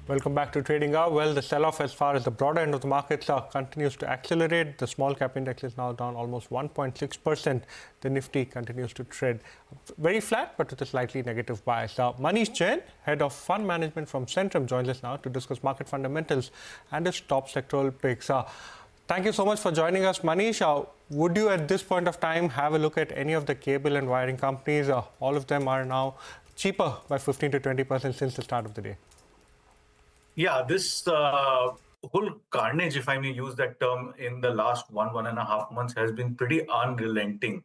Welcome back to Trading Hour. Well, the sell-off as far as the broader end of the markets continues to accelerate. The small cap index is now down almost 1.6%. The Nifty continues to trade very flat, but with a slightly negative bias. Manish Jain, head of fund management from Centrum, joins us now to discuss market fundamentals and his top sectoral picks. Thank you so much for joining us, Manish. Would you at this point of time have a look at any of the cable and wiring companies? All of them are now cheaper by 15 to 20% since the start of the day. Yeah, this whole carnage, if I may use that term, in the last 1.5 months has been pretty unrelenting.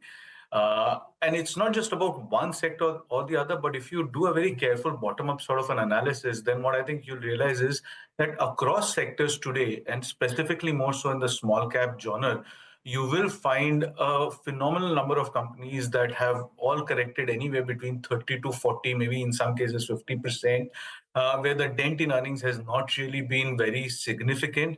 And it's not just about one sector or the other, but if you do a very careful bottom-up sort of an analysis, then what I think you'll realize is that across sectors today, and specifically more so in the small cap genre, you will find a phenomenal number of companies that have all corrected anywhere between 30 to 40, maybe in some cases 50%, where the dent in earnings has not really been very significant.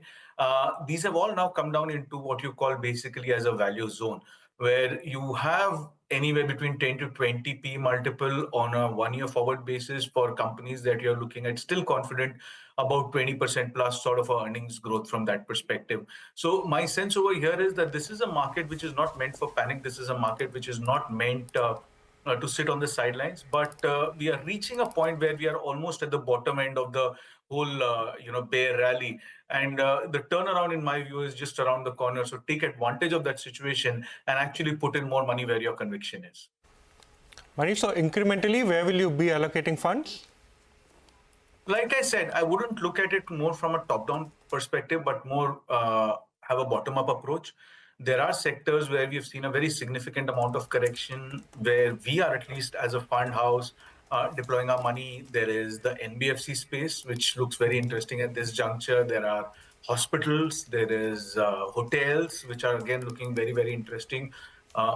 These have all now come down into what you call basically as a value zone, where you have anywhere between 10 to 20 P multiple on a one-year forward basis for companies that you're looking at, still confident about 20% plus sort of earnings growth from that perspective. So my sense over here is that this is a market which is not meant for panic. This is a market which is not meant to sit on the sidelines, but we are reaching a point where we are almost at the bottom end of the whole, bear rally. And the turnaround, in my view, is just around the corner. So take advantage of that situation and actually put in more money where your conviction is. Manish, so incrementally, where will you be allocating funds? Like I said, I wouldn't look at it more from a top-down perspective, but more have a bottom-up approach. There are sectors where we have seen a very significant amount of correction, where we are, at least as a fund house, deploying our money. There is the NBFC space, which looks very interesting at this juncture. There are hospitals, there is hotels, which are again looking very, very interesting.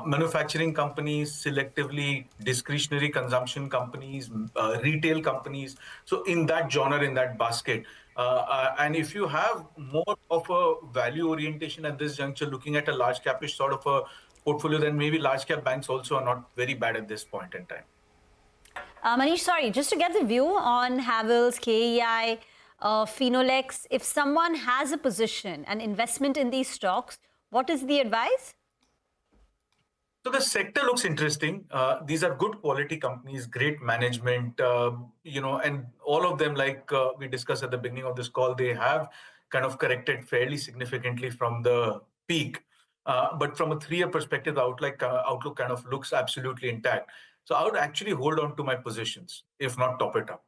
Manufacturing companies, selectively discretionary consumption companies, retail companies. So in that genre, in that basket. And if you have more of a value orientation at this juncture, looking at a large capish sort of a portfolio, then maybe large cap banks also are not very bad at this point in time. Manish, sorry, just to get the view on Havells, KEI, Finolex, if someone has a position, an investment in these stocks, what is the advice? So the sector looks interesting. These are good quality companies, great management, and all of them, like we discussed at the beginning of this call, they have kind of corrected fairly significantly from the peak. But from a 3-year perspective, the outlook kind of looks absolutely intact. So I would actually hold on to my positions, if not top it up.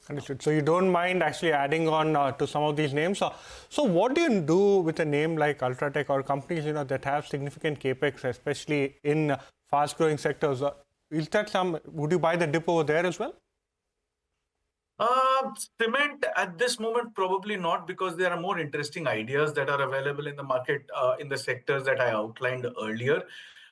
Understood. So you don't mind actually adding on to some of these names. So what do you do with a name like Ultratech or companies that have significant capex, especially in fast-growing sectors? Is that would you buy the dip over there as well? Cement at this moment, probably not, because there are more interesting ideas that are available in the market in the sectors that I outlined earlier.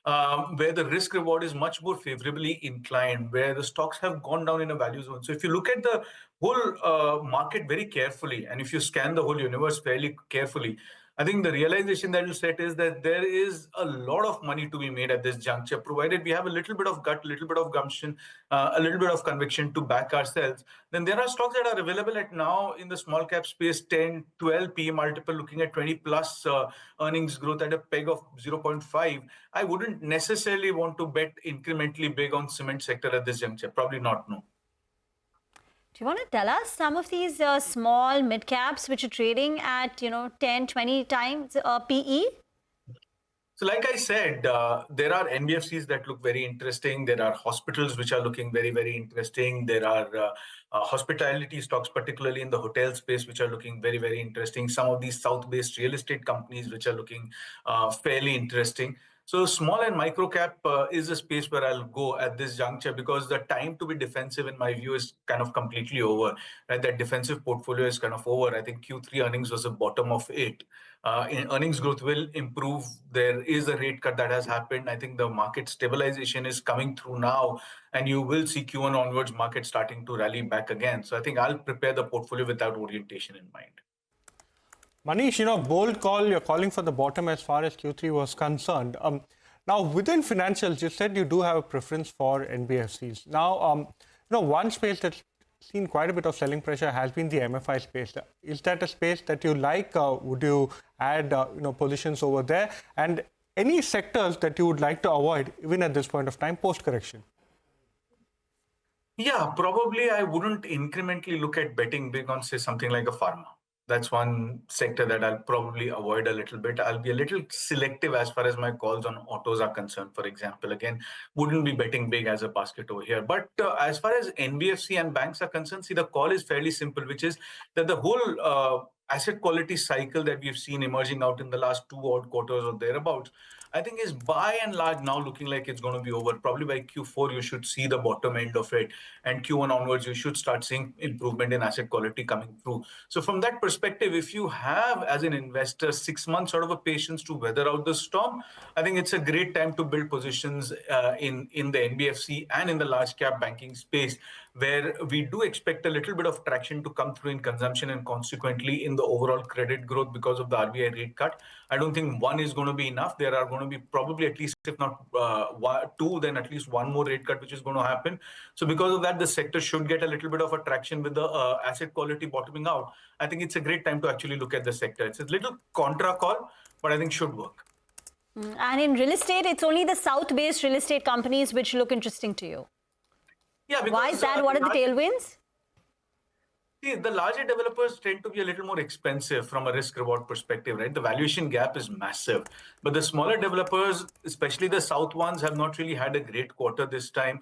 Where the risk reward is much more favorably inclined, where the stocks have gone down in a value zone. So if you look at the whole market very carefully, and if you scan the whole universe fairly carefully, I think the realization that will set is that there is a lot of money to be made at this juncture, provided we have a little bit of gut, a little bit of gumption, a little bit of conviction to back ourselves. Then there are stocks that are available at now in the small cap space, 10, 12 PE multiple, looking at 20 plus earnings growth at a peg of 0.5. I wouldn't necessarily want to bet incrementally big on cement sector at this juncture. Probably not, no. Do you want to tell us some of these small mid caps which are trading at 10, 20 times PE? So like I said, there are NBFCs that look very interesting. There are hospitals which are looking very, very interesting. There are hospitality stocks, particularly in the hotel space, which are looking very, very interesting. Some of these South-based real estate companies which are looking fairly interesting. So small and micro cap is a space where I'll go at this juncture, because the time to be defensive, in my view, is kind of completely over. Right? That defensive portfolio is kind of over. I think Q3 earnings was the bottom of it. Earnings growth will improve. There is a rate cut that has happened. I think the market stabilization is coming through now, and you will see Q1 onwards market starting to rally back again. So I think I'll prepare the portfolio with that orientation in mind. Manish, bold call, you're calling for the bottom as far as Q3 was concerned. Now, within financials, you said you do have a preference for NBFCs. Now, one space that's seen quite a bit of selling pressure has been the MFI space. Is that a space that you like? Would you add positions over there? And any sectors that you would like to avoid even at this point of time post-correction? Yeah, probably I wouldn't incrementally look at betting big on, say, something like a pharma. That's one sector that I'll probably avoid a little bit. I'll be a little selective as far as my calls on autos are concerned, for example. Again, wouldn't be betting big as a basket over here. But as far as NBFC and banks are concerned, see, the call is fairly simple, which is that the whole asset quality cycle that we've seen emerging out in the last 2 odd quarters or thereabouts, I think is by and large now looking like it's going to be over. Probably by Q4, you should see the bottom end of it. And Q1 onwards, you should start seeing improvement in asset quality coming through. So from that perspective, if you have, as an investor, 6 months sort of a patience to weather out the storm, I think it's a great time to build positions in the NBFC and in the large cap banking space, where we do expect a little bit of traction to come through in consumption and consequently in the overall credit growth because of the RBI rate cut. I don't think one is going to be enough. There are going to be probably at least, if not two, then at least one more rate cut which is going to happen. So because of that, the sector should get a little bit of a traction with the asset quality bottoming out. I think it's a great time to actually look at the sector. It's a little contra call, but I think should work. And in real estate, it's only the South-based real estate companies which look interesting to you. Yeah, because, why is that? What are the tailwinds? See, the larger developers tend to be a little more expensive from a risk-reward perspective, right? The valuation gap is massive. But the smaller developers, especially the South ones, have not really had a great quarter this time.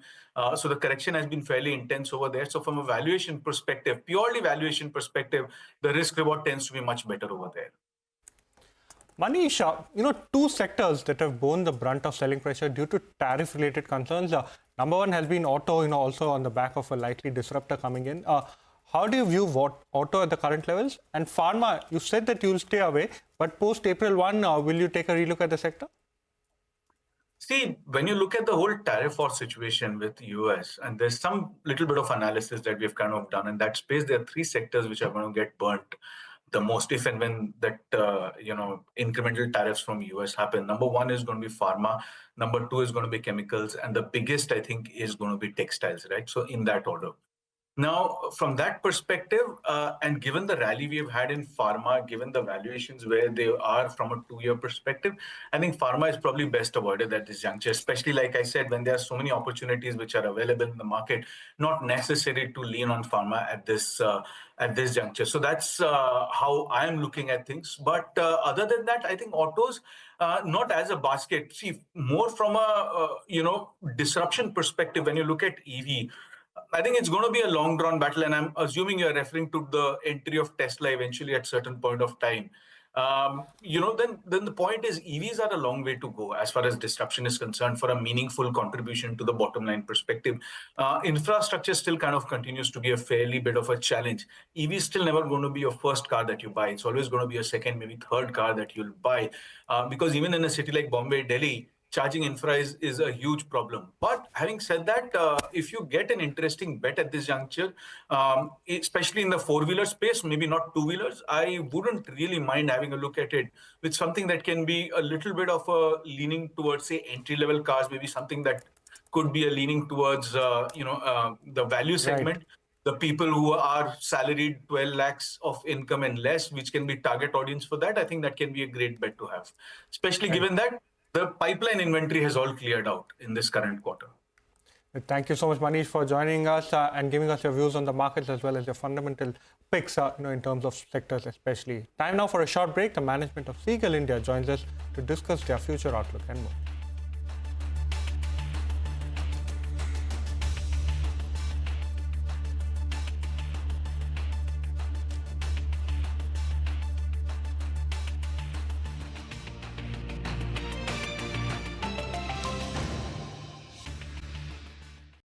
So the correction has been fairly intense over there. So from a valuation perspective, purely valuation perspective, the risk-reward tends to be much better over there. Manish, two sectors that have borne the brunt of selling pressure due to tariff-related concerns. Number one has been auto, also on the back of a likely disruptor coming in. How do you view auto at the current levels? And pharma, you said that you will stay away, but post-April 1, will you take a relook at the sector? See, when you look at the whole tariff war situation with the US, and there's some little bit of analysis that we've kind of done in that space, there are 3 sectors which are going to get burnt the most if and when that incremental tariffs from US happen. Number 1 is going to be pharma, number 2 is going to be chemicals, and the biggest, I think, is going to be textiles, right? So in that order. Now, from that perspective, and given the rally we have had in pharma, given the valuations where they are from a 2-year perspective, I think pharma is probably best avoided at this juncture, especially, like I said, when there are so many opportunities which are available in the market, not necessary to lean on pharma at this juncture. So that's how I'm looking at things. But other than that, I think autos, not as a basket. See, more from a disruption perspective, when you look at EV, I think it's going to be a long-drawn battle, and I'm assuming you're referring to the entry of Tesla eventually at a certain point of time. Then the point is EVs are a long way to go as far as disruption is concerned for a meaningful contribution to the bottom line perspective. Infrastructure still kind of continues to be a fairly bit of a challenge. EV is still never going to be your first car that you buy. It's always going to be a second, maybe third car that you'll buy. Because even in a city like Bombay, Delhi, charging infra is a huge problem. But having said that, if you get an interesting bet at this juncture, especially in the 4-wheeler space, maybe not 2-wheelers, I wouldn't really mind having a look at it with something that can be a little bit of a leaning towards, say, entry-level cars, maybe something that could be a leaning towards, the value segment. Right. The people who are salaried 12 lakhs of income and less, which can be target audience for that, I think that can be a great bet to have, especially given that the pipeline inventory has all cleared out in this current quarter. Thank you so much, Manish, for joining us and giving us your views on the markets as well as your fundamental picks, in terms of sectors especially. Time now for a short break. The management of Seagull India joins us to discuss their future outlook and more.